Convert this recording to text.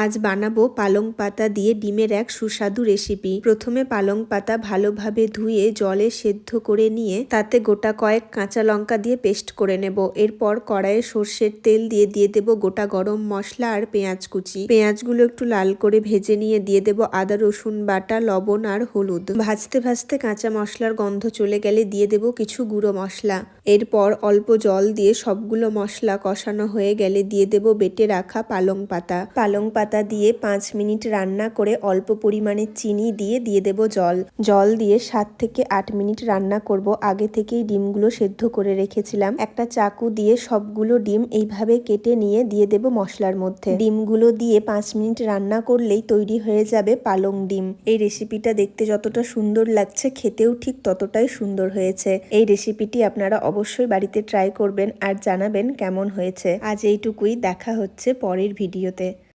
আজ বানাবো পালং পাতা দিয়ে ডিমের এক সুস্বাদু রেসিপি। প্রথমে পালং পাতা ভালোভাবে ধুয়ে জলে সেদ্ধ করে নিয়ে তাতে গোটা কয়েক কাঁচা লঙ্কা দিয়ে পেস্ট করে নেব। এরপর কড়াইয়ে সর্ষের তেল দিয়ে দেব গোটা গরম মশলা আর পেঁয়াজ কুচি। পেঁয়াজগুলো একটু লাল করে ভেজে নিয়ে দিয়ে দেব আদা রসুন বাটা, লবণ আর হলুদ। ভাজতে ভাজতে কাঁচা মশলার গন্ধ চলে গেলে দিয়ে দেব কিছু গুঁড়ো মশলা। এরপর অল্প জল দিয়ে সবগুলো মশলা কষানো হয়ে গেলে দিয়ে দেব বেটে রাখা পালং পাতা। পালং পাতা দিয়ে 5 মিনিট রান্না করে অল্প পরিমাণে চিনি দিয়ে দেব জল দিয়ে 7 থেকে 8 মিনিট রান্না করব। আগে থেকেই ডিমগুলো সেদ্ধ করে রেখেছিলাম। একটা চাকু দিয়ে সবগুলো ডিম এইভাবে কেটে নিয়ে দিয়ে দেব মশলার মধ্যে। ডিমগুলো দিয়ে 5 মিনিট রান্না করলেই তৈরি হয়ে যাবে পালং ডিম। এই রেসিপিটা দেখতে যতটা সুন্দর লাগছে খেতেও ঠিক ততটাই সুন্দর হয়েছে। এই রেসিপিটি আপনারা অবশ্যই বাড়িতে ট্রাই করবেন আর জানাবেন কেমন হয়েছে। আজ এইটুকুই, দেখা হচ্ছে পরের ভিডিওতে।